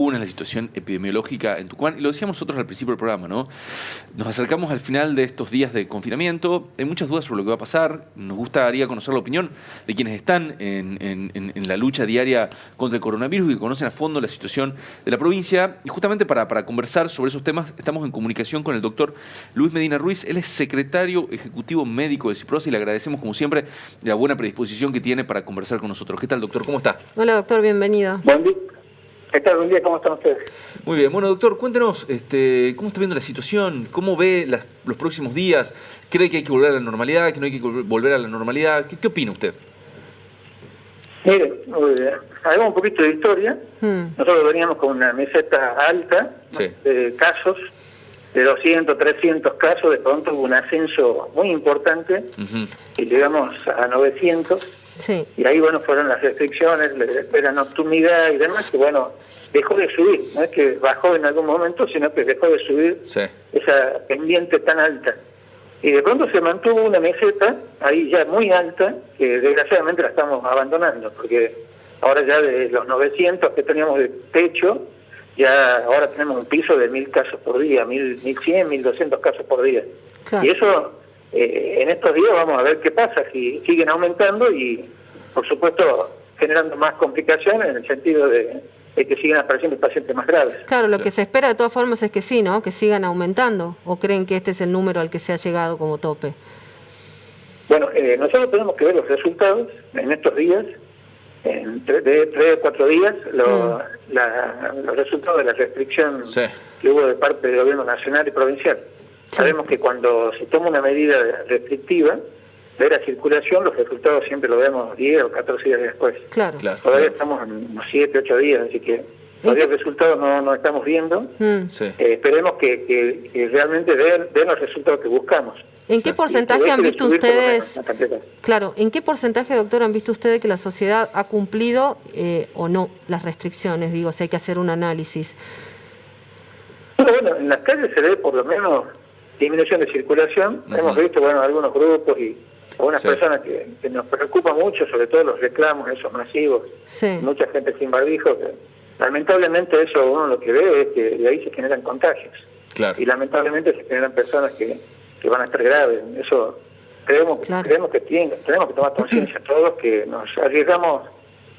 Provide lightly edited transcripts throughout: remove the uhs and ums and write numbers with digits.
Una es la situación epidemiológica en Tucumán, y lo decíamos nosotros al principio del programa, ¿no? Nos acercamos al final de estos días de confinamiento, hay muchas dudas sobre lo que va a pasar, nos gustaría conocer la opinión de quienes están en la lucha diaria contra el coronavirus y que conocen a fondo la situación de la provincia, y justamente para conversar sobre esos temas estamos en comunicación con el doctor Luis Medina Ruiz. Él es secretario ejecutivo médico de CIPROSA y le agradecemos como siempre la buena predisposición que tiene para conversar con nosotros. ¿Qué tal, doctor? ¿Cómo está? Hola, doctor, bienvenido. Buen día. ¿Qué tal? Buen día, ¿cómo están ustedes? Muy bien. Bueno, doctor, cuéntenos cómo está viendo la situación, cómo ve los próximos días, ¿cree que hay que volver a la normalidad, que no hay que volver a la normalidad? ¿Qué opina usted? Mire, hagamos un poquito de historia. Nosotros veníamos con una meseta alta, Sí. de casos, de 200, 300 casos, de pronto hubo un ascenso muy importante y llegamos a 900. Sí. Y ahí, bueno, fueron las restricciones, la nocturnidad y demás, que bueno, dejó de subir. No es que bajó en algún momento, sino que dejó de subir Sí. esa pendiente tan alta. Y de pronto se mantuvo una meseta ahí ya muy alta, que desgraciadamente la estamos abandonando, porque ahora ya de los 900 que teníamos de techo, ya ahora tenemos un piso de 1000 casos por día, 1100, 1200 casos por día. Claro. Y eso, en estos días vamos a ver qué pasa, si siguen aumentando y, por supuesto, generando más complicaciones en el sentido de que sigan apareciendo pacientes más graves. Claro, lo que se espera de todas formas es que sí, ¿no? Que sigan aumentando. ¿O creen que este es el número al que se ha llegado como tope? Bueno, nosotros tenemos que ver los resultados en estos días, en 3 o 4 días, los resultados de la restricción Sí. que hubo de parte del gobierno nacional y provincial. Sí. Sabemos que cuando se toma una medida restrictiva de la circulación, los resultados siempre los vemos 10 o 14 días después. Claro. Todavía estamos en unos 7, 8 días, así que todavía el resultado no estamos viendo. Sí. Esperemos que realmente den los resultados que buscamos. ¿En qué Y porcentaje que han deje de visto subir por lo menos ustedes, la cantidad. claro, en qué porcentaje, doctor, han visto ustedes que la sociedad ha cumplido o no las restricciones? Digo, si hay que hacer un análisis. Bueno, en las calles se ve por lo menos disminución de circulación. Hemos visto, bueno, algunos grupos y algunas Sí. personas que nos preocupan mucho, sobre todo los reclamos esos masivos. Sí. Mucha gente sin barbijo. Que, lamentablemente eso uno lo que ve es que de ahí se generan contagios. Claro. Y lamentablemente se generan personas que van a estar graves. Eso creemos Claro. que tenemos que tomar conciencia todos, que nos arriesgamos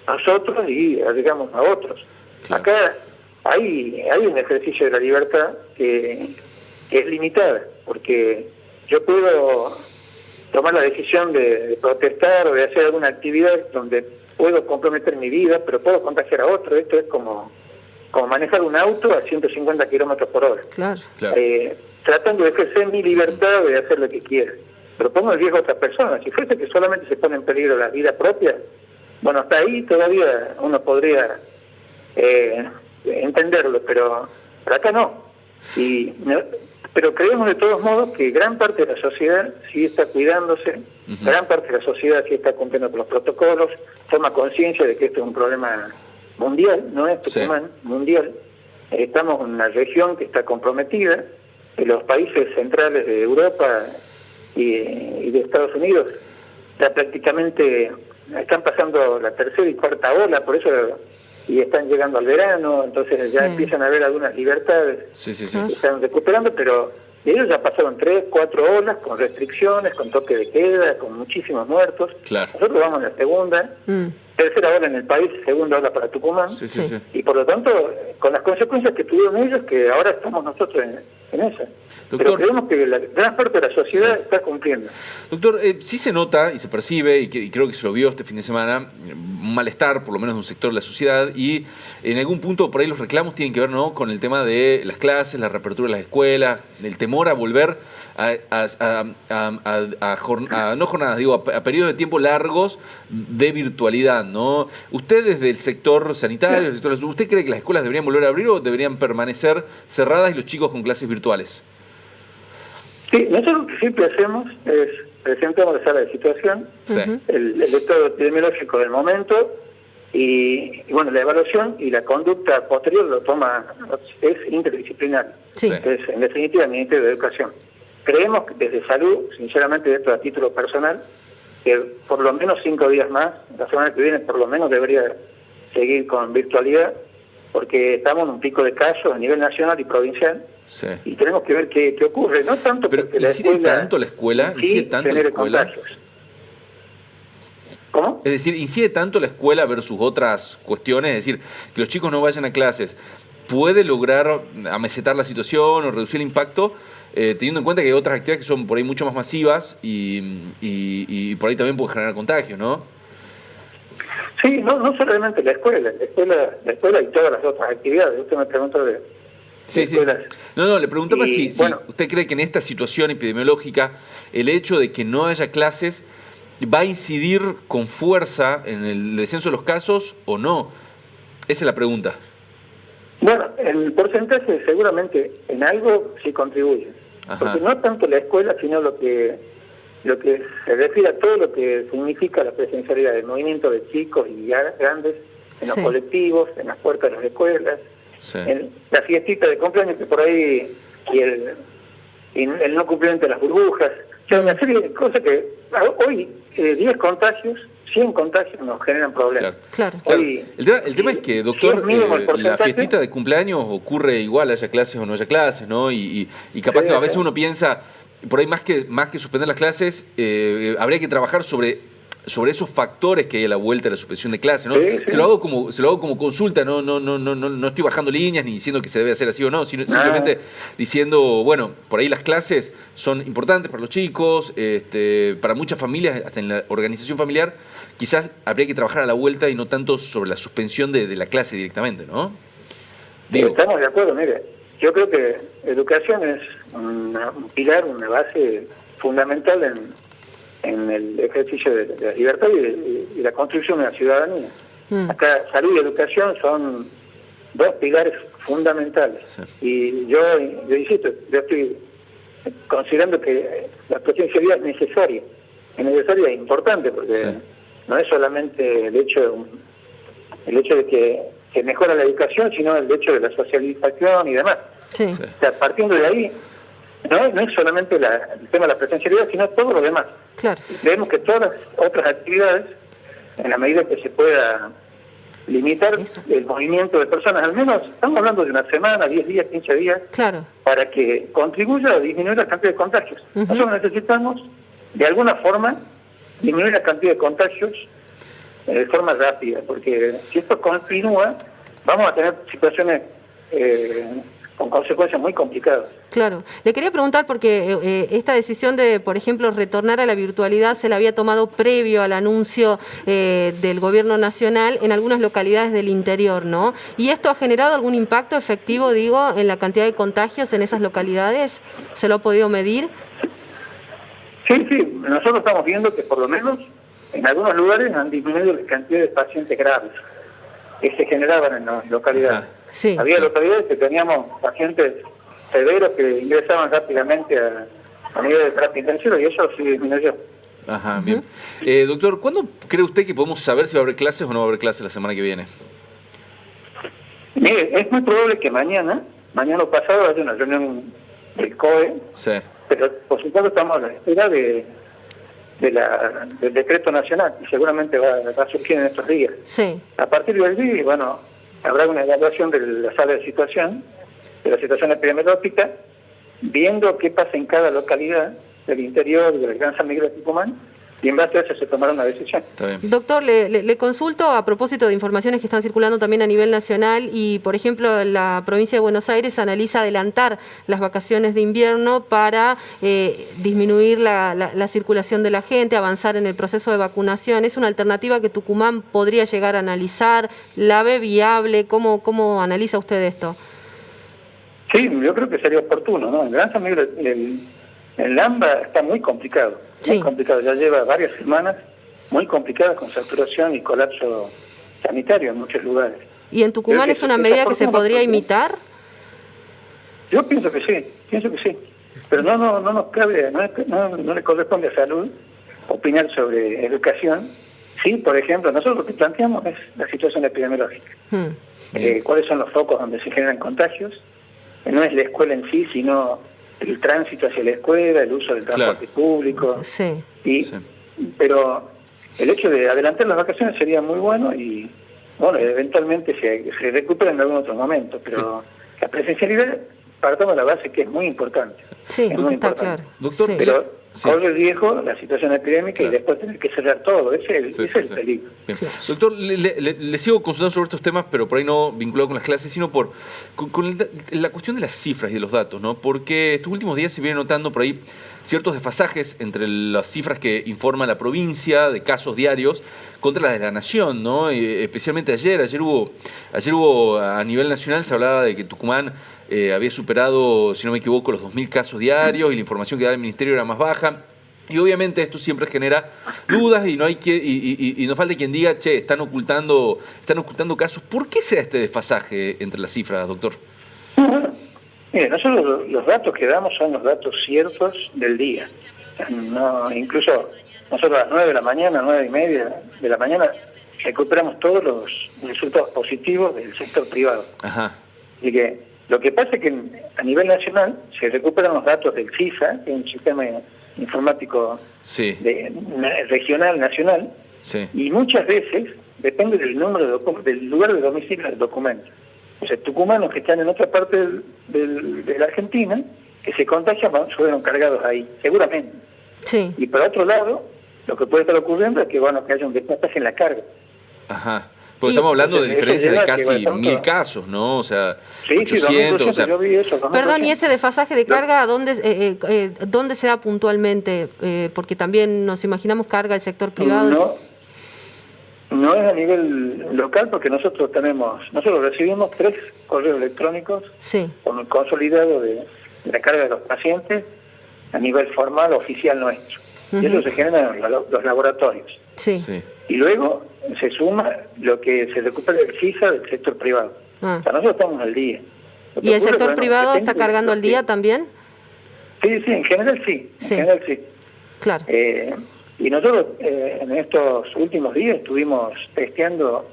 nosotros y arriesgamos a otros. Claro. Acá hay un ejercicio de la libertad que es limitada, porque yo puedo tomar la decisión de protestar o de hacer alguna actividad donde puedo comprometer mi vida, pero puedo contagiar a otro. Esto es como manejar un auto a 150 kilómetros por hora. Claro. Claro. Tratando de ejercer mi libertad de hacer lo que quiera. Pero pongo en riesgo a otras personas. Si fuese que solamente se pone en peligro la vida propia, bueno, hasta ahí todavía uno podría entenderlo, pero acá no. Pero creemos de todos modos que gran parte de la sociedad sí está cuidándose, gran parte de la sociedad sí está cumpliendo con los protocolos, toma conciencia de que esto es un problema mundial, no es Tucumán, mundial. Estamos en una región que está comprometida, y los países centrales de Europa y de Estados Unidos ya prácticamente están pasando la tercera y cuarta ola, por eso y están llegando al verano, entonces ya empiezan a haber algunas libertades Sí. que están recuperando, pero ellos ya pasaron 3, 4 olas con restricciones, con toque de queda, con muchísimos muertos. Claro. Nosotros vamos en la segunda, tercera ola en el país, segunda ola para Tucumán, Sí. y por lo tanto, con las consecuencias que tuvieron ellos, que ahora estamos nosotros en esa. Doctor, pero creemos que la gran parte de la sociedad está cumpliendo. Doctor, sí se nota y se percibe, y creo que se lo vio este fin de semana, un malestar, por lo menos de un sector de la sociedad, y en algún punto por ahí los reclamos tienen que ver, ¿no?, con el tema de las clases, la reapertura de las escuelas, el temor a volver no jornadas, digo, a periodos de tiempo largos de virtualidad, ¿no? Usted desde el sector sanitario, el sector, ¿usted cree que las escuelas deberían volver a abrir o deberían permanecer cerradas y los chicos con clases virtuales? Sí, nosotros lo que siempre hacemos es presentamos la sala de situación, el estado epidemiológico del momento y bueno, la evaluación y la conducta posterior lo toma, es interdisciplinar, es en definitiva el Ministerio de Educación. Creemos que desde salud, sinceramente esto a título personal, que por lo menos 5 días más, la semana que viene por lo menos debería seguir con virtualidad, porque estamos en un pico de casos a nivel nacional y provincial, Sí. y tenemos que ver qué ocurre, no tanto Pero porque la ¿incide escuela tanto la escuela? sí ¿Incide tanto la genere escuela? contagios. ¿Cómo? Es decir, ¿incide tanto la escuela versus otras cuestiones? Es decir, que los chicos no vayan a clases, ¿puede lograr amesetar la situación o reducir el impacto, teniendo en cuenta que hay otras actividades que son por ahí mucho más masivas y por ahí también puede generar contagios, ¿no? Sí, no solamente la escuela y todas las otras actividades. Usted me preguntó de Sí. escuelas. No, le preguntaba Y, si bueno, usted cree que en esta situación epidemiológica el hecho de que no haya clases va a incidir con fuerza en el descenso de los casos o no. Esa es la pregunta. Bueno, el porcentaje seguramente en algo sí contribuye. Ajá. Porque no tanto la escuela, sino lo que se refiere a todo lo que significa la presencialidad del movimiento de chicos y grandes en los Sí. colectivos, en las puertas de las escuelas, Sí. en la fiestita de cumpleaños que por ahí, y el no cumplimiento de las burbujas. O sea, una serie de cosas que hoy 10 contagios, 100 contagios nos generan problemas. Claro. Hoy, El tema es que, doctor, si es mínimo el la porcentaje, fiestita de cumpleaños ocurre igual, haya clases o no haya clases, ¿no? Y capaz que a veces uno piensa, por ahí más que suspender las clases, habría que trabajar sobre esos factores que hay a la vuelta de la suspensión de clases, ¿no? Sí. Se lo hago como consulta, no estoy bajando líneas ni diciendo que se debe hacer así o no, sino simplemente diciendo, bueno, por ahí las clases son importantes para los chicos, para muchas familias, hasta en la organización familiar, quizás habría que trabajar a la vuelta y no tanto sobre la suspensión de la clase directamente, ¿no? Digo, estamos de acuerdo, mire, yo creo que educación es un pilar, una base fundamental en el ejercicio de la libertad y la construcción de la ciudadanía. Acá salud y educación son dos pilares fundamentales. Sí. Y yo insisto, yo estoy considerando que la presencialidad es necesaria e importante, porque Sí. no es solamente el hecho de que mejora la educación, sino el hecho de la socialización y demás. Sí. Sí. O sea, partiendo de ahí, no es solamente el tema de la presencialidad, sino todo lo demás. Claro. Vemos que todas las otras actividades, en la medida que se pueda limitar Eso. el movimiento de personas, al menos estamos hablando de una semana, 10 días, 15 días, Claro. para que contribuya a disminuir la cantidad de contagios. Ujú. Nosotros necesitamos, de alguna forma, disminuir la cantidad de contagios de forma rápida, porque si esto continúa, vamos a tener situaciones con consecuencias muy complicadas. Claro. Le quería preguntar porque esta decisión de, por ejemplo, retornar a la virtualidad se la había tomado previo al anuncio del gobierno nacional en algunas localidades del interior, ¿no? ¿Y esto ha generado algún impacto efectivo, digo, en la cantidad de contagios en esas localidades? ¿Se lo ha podido medir? Sí, nosotros estamos viendo que por lo menos en algunos lugares han disminuido la cantidad de pacientes graves que se generaban en las localidades. Ajá. Sí. Había localidades que teníamos pacientes severos que ingresaban rápidamente a nivel de terapia intensiva y eso sí disminuyó. Ajá, bien. Doctor, ¿cuándo cree usted que podemos saber si va a haber clases o no va a haber clases la semana que viene? Mire, es muy probable que mañana o pasado haya una reunión del COE, Sí. pero por supuesto estamos a la espera del decreto nacional y seguramente va a surgir en estos días. Sí. A partir de allí, bueno, habrá una evaluación de la sala de la situación epidemiológica, viendo qué pasa en cada localidad del interior y del Gran San Miguel de Tucumán, y en base a eso se tomará una decisión. Está bien. Doctor, le consulto a propósito de informaciones que están circulando también a nivel nacional y, por ejemplo, la provincia de Buenos Aires analiza adelantar las vacaciones de invierno para disminuir la circulación de la gente, avanzar en el proceso de vacunación. ¿Es una alternativa que Tucumán podría llegar a analizar? ¿La ve viable? ¿Cómo analiza usted esto? Sí, yo creo que sería oportuno, ¿no? En Gran San Miguel, el AMBA está muy complicado, Sí. ya lleva varias semanas muy complicadas con saturación y colapso sanitario en muchos lugares. ¿Y en Tucumán Creo es una medida que se podría imitar? Yo pienso que sí, pero no nos cabe, no le corresponde a salud opinar sobre educación. Sí, por ejemplo, nosotros lo que planteamos es la situación epidemiológica. ¿Cuáles son los focos donde se generan contagios? No es la escuela en sí, sino el tránsito hacia la escuela, el uso del transporte público. Sí. Pero el hecho de adelantar las vacaciones sería muy bueno y bueno, eventualmente se recupera en algún otro momento, pero la presencialidad, partamos de la base que es muy importante. Sí, es muy está importante. claro. Doctor, Sí. Pero Sí. corre el riesgo la situación epidémica Claro. y después tener que cerrar todo. Ese es Sí, el sí. peligro. Bien. Claro. Doctor, le sigo consultando sobre estos temas, pero por ahí no vinculado con las clases, sino con la cuestión de las cifras y de los datos, ¿no? Porque estos últimos días se viene notando por ahí ciertos desfasajes entre las cifras que informa la provincia de casos diarios contra las de la nación, ¿no? Especialmente ayer hubo a nivel nacional, se hablaba de que Tucumán había superado, si no me equivoco, los 2.000 casos diarios y la información que daba el ministerio era más baja. Y obviamente esto siempre genera dudas y no hay y no falta quien diga, che, están ocultando casos. ¿Por qué se da este desfasaje entre las cifras, doctor? Mire, nosotros los datos que damos son los datos ciertos del día. No, incluso nosotros a las 9 de la mañana, 9:30 de la mañana, recuperamos todos los resultados positivos del sector privado. Ajá. Así que lo que pasa es que a nivel nacional se recuperan los datos del CISA, que es un sistema informático Sí, regional, nacional, sí. y muchas veces depende del número del lugar de domicilio del documento. O sea, tucumanos que están en otra parte de la Argentina, que se contagian, fueron cargados ahí, seguramente. Sí. Y por otro lado, lo que puede estar ocurriendo es que, que haya un despapaje en la carga. Ajá. Porque Y- estamos hablando de Eso diferencias de lleva a que, casi bueno, 1.000 casos, ¿no? O sea, Sí, 800, o sea, yo vi eso. Perdón, ¿y 2200. ese desfasaje de carga dónde se da puntualmente? Porque también nos imaginamos carga del sector privado. No es a nivel local porque nosotros recibimos 3 correos electrónicos Sí, con el consolidado de la carga de los pacientes a nivel formal, oficial nuestro. Y eso se genera en los laboratorios. sí. sí. Y luego se suma lo que se recupera del CISA del sector privado. Ah. O sea, nosotros estamos al día. Lo que ¿Y el ocurre, sector bueno, privado depende está cargando de- al día también? Sí, en general sí. En Sí. general sí. Claro. Y nosotros en estos últimos días estuvimos testeando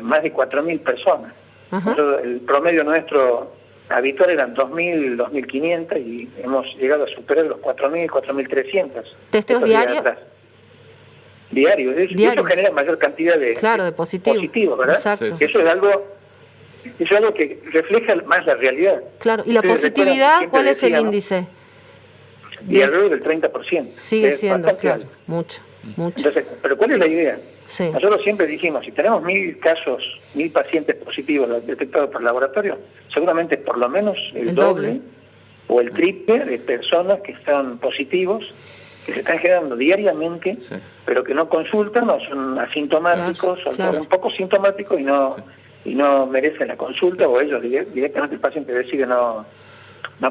más de 4.000 personas. Ajá. Nosotros, el promedio nuestro habitual eran 2.000, 2.500 y hemos llegado a superar los 4.000, 4.300. ¿Testeos estos días diarios? atrás. Diarios. Y Diarios. eso genera mayor cantidad de Positivos. ¿verdad? Exacto. Sí, sí. Eso es algo que refleja más la realidad. Claro. ¿Y la Ustedes recuerdan que positividad, siempre cuál es el decíamos, índice? Y alrededor del 30%. Sigue Es siendo, bastante claro. alto. Mucho. Entonces, ¿pero cuál es la idea? Sí. Nosotros siempre dijimos, si tenemos 1.000 casos, 1.000 pacientes positivos detectados por laboratorio, seguramente por lo menos el doble o el triple de personas que están positivos, que se están generando diariamente, Sí. pero que no consultan o son asintomáticos Claro. o un poco sintomáticos y no merecen la consulta, o ellos directamente el paciente decide no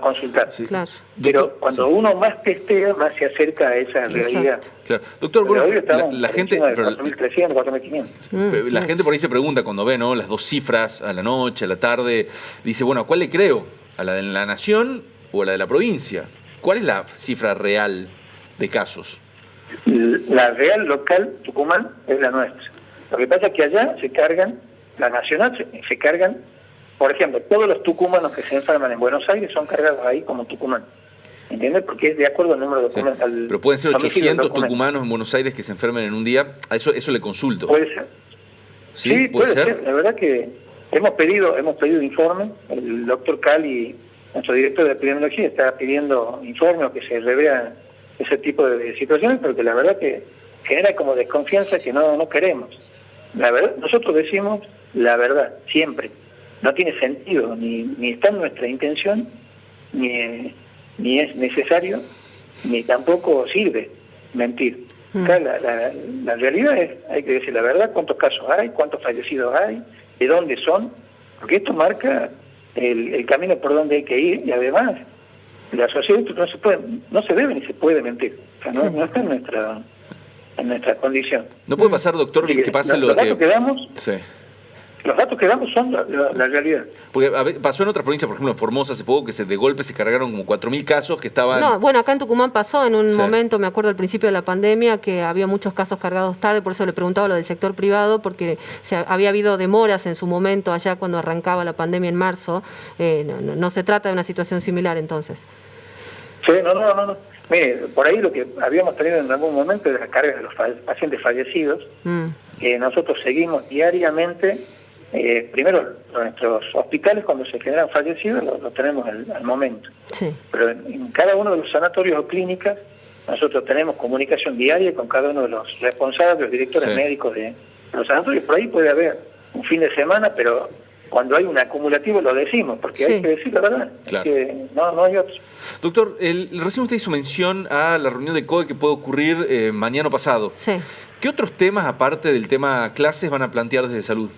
consultar. Sí. Claro. Pero Doctor, cuando uno más testea, más se acerca a esa realidad. claro. Doctor, Pero bueno, hoy estamos la por gente... encima de pero- 4.300, 4.500. La gente por ahí se pregunta cuando ve, ¿no?, las dos cifras a la noche, a la tarde, dice, bueno, ¿a cuál le creo? ¿A la de la nación o a la de la provincia? ¿Cuál es la cifra real de casos? La real local Tucumán es la nuestra. Lo que pasa es que allá se cargan, la nacional se cargan, por ejemplo, todos los tucumanos que se enferman en Buenos Aires son cargados ahí como Tucumán. ¿Entiendes? Porque es de acuerdo al número de Sí. documentos. Pero pueden ser domicilio del 800 documento. tucumanos en Buenos Aires que se enfermen en un día. A eso le consulto. Puede ser. ¿Sí? ¿Puede ser? La verdad que hemos pedido informe. El doctor Cali, nuestro director de epidemiología, está pidiendo informe o que se revea ese tipo de situaciones, pero que la verdad que genera como desconfianza que no queremos. La verdad, nosotros decimos la verdad, siempre. No tiene sentido, ni está en nuestra intención, ni es necesario, ni tampoco sirve mentir. Acá la realidad es, hay que decir la verdad, cuántos casos hay, cuántos fallecidos hay, de dónde son, porque esto marca el camino por donde hay que ir, y además la sociedad no se debe ni se puede mentir. O sea, no está en nuestra condición. ¿No puede pasar, doctor, Así que pase lo los que... datos que damos, Sí. los datos que damos son la realidad. Porque pasó en otras provincias, por ejemplo en Formosa hace poco, que de golpe se cargaron como 4.000 casos que estaban... No, bueno, acá en Tucumán pasó en un Sí. momento, me acuerdo al principio de la pandemia, que había muchos casos cargados tarde, por eso le preguntaba lo del sector privado, porque había habido demoras en su momento, allá cuando arrancaba la pandemia en marzo. No se trata de una situación similar entonces. Sí, no. Mire, por ahí lo que habíamos tenido en algún momento era la carga de los pacientes fallecidos, nosotros seguimos diariamente, primero nuestros hospitales cuando se generan fallecidos lo tenemos al momento, Sí. pero en cada uno de los sanatorios o clínicas nosotros tenemos comunicación diaria con cada uno de los responsables, los directores Sí. médicos de los sanatorios. Por ahí puede haber un fin de semana, pero cuando hay un acumulativo lo decimos, porque Sí. hay que decir la verdad, Claro. es que no hay otro. Doctor, recién usted hizo mención a la reunión de COE que puede ocurrir mañana o pasado. Sí. ¿Qué otros temas, aparte del tema clases, van a plantear desde salud?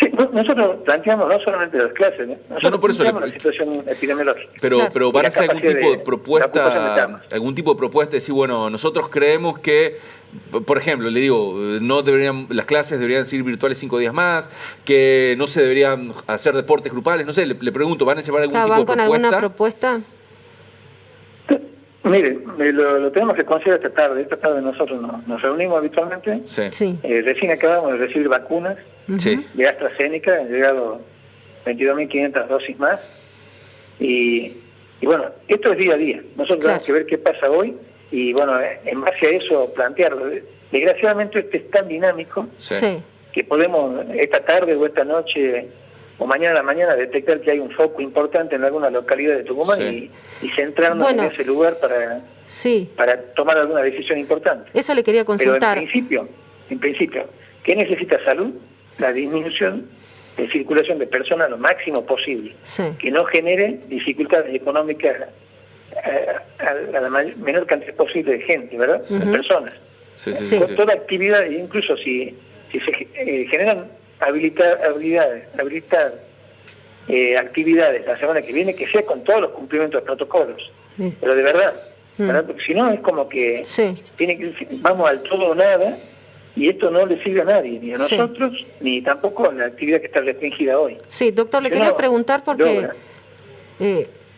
Sí, nosotros planteamos no solamente las clases, nosotros No, por eso planteamos le- la situación epidemiológica. Claro. Pero van Y a la hacer algún capacidad tipo de de- la ocupación de propuesta, camas. algún tipo de propuesta de decir, bueno, nosotros creemos que, por ejemplo, le digo, no deberían, las clases deberían ser virtuales 5 días más, que no se deberían hacer deportes grupales, no sé, le pregunto, ¿van a llevar algún tipo ¿Van de con propuesta? alguna propuesta? Mire, lo tenemos que considerar esta tarde. Esta tarde nosotros nos reunimos habitualmente. Sí. Sí. Recién acabamos de recibir vacunas Sí. de AstraZeneca, han llegado 22.500 dosis más. Y bueno, esto es día a día. Nosotros Claro. tenemos que ver qué pasa hoy y bueno, en base a eso plantearlo. Desgraciadamente esto es tan dinámico Sí. Sí. que podemos esta tarde o esta noche o mañana a la mañana detectar que hay un foco importante en alguna localidad de Tucumán Sí. y centrarnos Bueno. en ese lugar Sí. para tomar alguna decisión importante. Eso le quería Pero consultar. en principio, ¿qué necesita salud? La disminución de circulación de personas lo máximo posible, Sí. que no genere dificultades económicas a la menor cantidad posible de gente, ¿verdad? De personas. Sí, sí, Sí. sí, sí. Toda actividad, incluso si se generan habilitar actividades la semana que viene, que sea con todos los cumplimientos de protocolos, Sí. pero de verdad, porque si no es como que Sí. vamos al todo o nada y esto no le sirve a nadie, ni a Sí. nosotros, ni tampoco a la actividad que está restringida hoy. Sí, doctor, le Si quería no, preguntar porque, logra.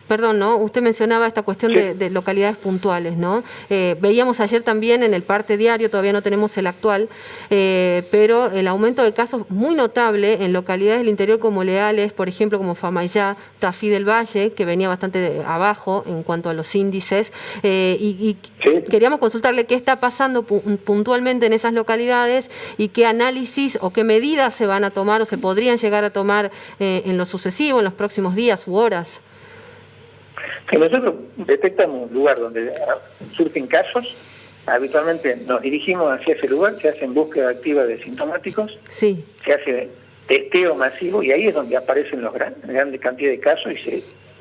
perdón, ¿no? Usted mencionaba esta cuestión Sí. de localidades puntuales, ¿no? Veíamos ayer también en el parte diario, todavía no tenemos el actual, pero el aumento de casos muy notable en localidades del interior como Leales, por ejemplo, como Famayá, Tafí del Valle, que venía bastante abajo en cuanto a los índices, y Sí. queríamos consultarle qué está pasando puntualmente en esas localidades y qué análisis o qué medidas se van a tomar o se podrían llegar a tomar en lo sucesivo, en los próximos días u horas. Que nosotros detectamos un lugar donde surgen casos, habitualmente nos dirigimos hacia ese lugar, se hace búsqueda activa de sintomáticos, Sí, se hace testeo masivo y ahí es donde aparecen los grandes cantidades de casos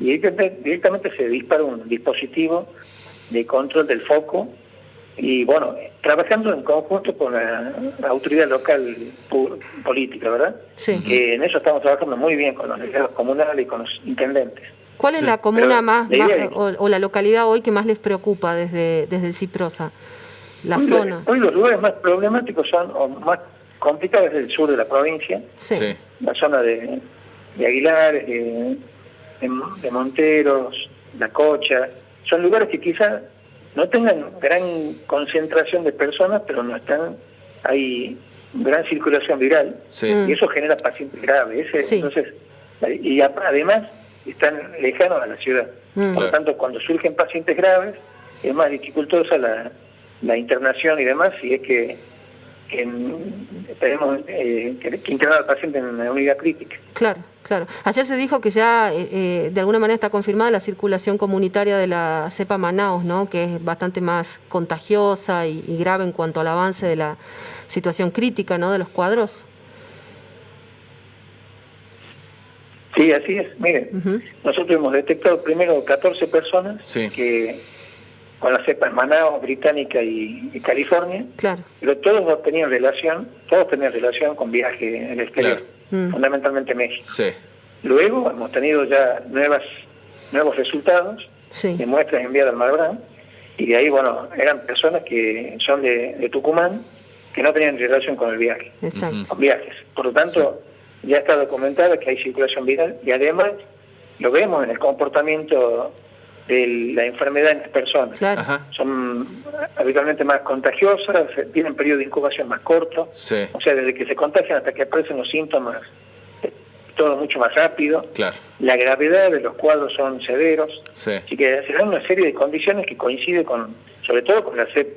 y directamente se dispara un dispositivo de control del foco y bueno, trabajando en conjunto con la autoridad local política, ¿verdad? sí. Que en eso estamos trabajando muy bien con los delegados comunales y con los intendentes. ¿Cuál es la comuna Pero más, la idea es- o la localidad hoy que más les preocupa desde el CIPROSA? La zona. Hoy los lugares más problemáticos son, o más complicados, es el sur de la provincia, Sí, Sí. la zona de Aguilar, de Monteros, La Cocha. Son lugares que quizás no tengan gran concentración de personas, pero no están, hay gran circulación viral Sí. y eso genera pacientes graves. Sí. Entonces, y además están lejanos a la ciudad. Por Claro. lo tanto, cuando surgen pacientes graves, es más dificultosa la internación y demás, si es que tenemos que internar al paciente en una unidad crítica. claro, claro. Ayer se dijo que ya de alguna manera está confirmada la circulación comunitaria de la cepa Manaus, ¿no? Que es bastante más contagiosa y grave en cuanto al avance de la situación crítica, ¿no? De los cuadros. Sí, así es. Miren, nosotros hemos detectado primero 14 personas Sí. que con la cepa Manaus, Británica y California, Claro. pero todos tenían relación con viaje en el exterior, Claro. fundamentalmente México. Sí. Luego hemos tenido ya nuevos resultados Sí. de muestras enviadas al Marbrán, y de ahí, bueno, eran personas que son de Tucumán, que no tenían relación con el viaje, Exacto. con viajes. Por lo tanto, ya está documentado que hay circulación viral, y además lo vemos en el comportamiento de la enfermedad en las personas. Claro. Ajá. Son habitualmente más contagiosas, tienen periodo de incubación más corto, Sí. o sea, desde que se contagian hasta que aparecen los síntomas, todo mucho más rápido. Claro. La gravedad de los cuadros son severos, Sí. así que se dan una serie de condiciones que coinciden con sobre todo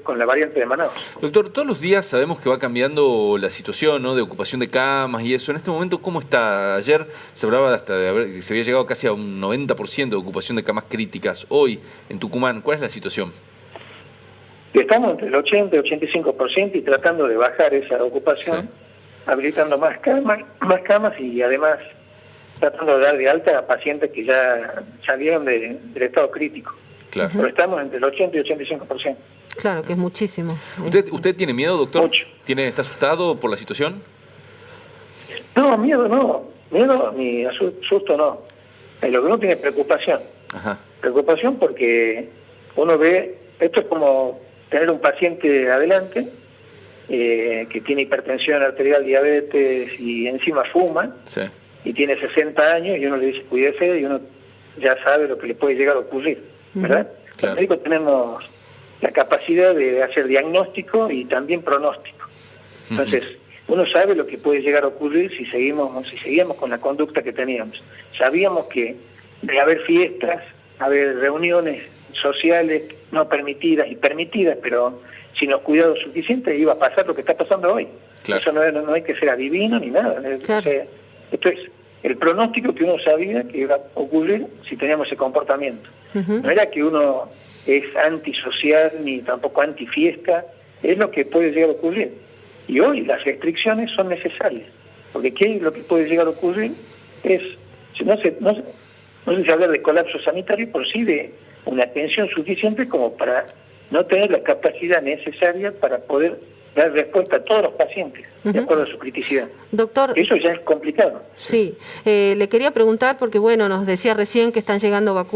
con la variante de Manaus. Doctor, todos los días sabemos que va cambiando la situación, ¿no?, de ocupación de camas y eso. En este momento, ¿cómo está? Ayer se hablaba que se había llegado casi a un 90% de ocupación de camas críticas. Hoy, en Tucumán, ¿cuál es la situación? Estamos entre el 80 y 85% y tratando de bajar esa ocupación, ¿sí?, habilitando más camas y además tratando de dar de alta a pacientes que ya salieron del estado crítico. Claro. Pero estamos entre el 80 y 85%. Claro, que es muchísimo. ¿Usted tiene miedo, doctor? Mucho. ¿Está asustado por la situación? No, miedo no. Miedo ni susto no. Lo que uno tiene es preocupación. Ajá. Preocupación porque uno ve, esto es como tener un paciente adelante que tiene hipertensión arterial, diabetes y encima fuma, sí, y tiene 60 años y uno le dice cuídese y uno ya sabe lo que le puede llegar a ocurrir, ¿verdad? Claro. Los médicos tenemos la capacidad de hacer diagnóstico y también pronóstico. Entonces, uno sabe lo que puede llegar a ocurrir si seguíamos con la conducta que teníamos. Sabíamos que de haber fiestas, haber reuniones sociales no permitidas y permitidas, pero sin los cuidados suficientes iba a pasar lo que está pasando hoy. Claro. Eso no hay que ser adivino ni nada. Claro. O sea, esto es el pronóstico que uno sabía que iba a ocurrir si teníamos ese comportamiento. No era que uno es antisocial ni tampoco antifiesta, es lo que puede llegar a ocurrir. Y hoy las restricciones son necesarias, porque ¿qué es lo que puede llegar a ocurrir? No sé si hablar de colapso sanitario, pero sí de una atención suficiente como para no tener la capacidad necesaria para poder dar respuesta a todos los pacientes, de acuerdo a su criticidad. Doctor, eso ya es complicado. Sí, le quería preguntar, porque bueno, nos decía recién que están llegando vacunas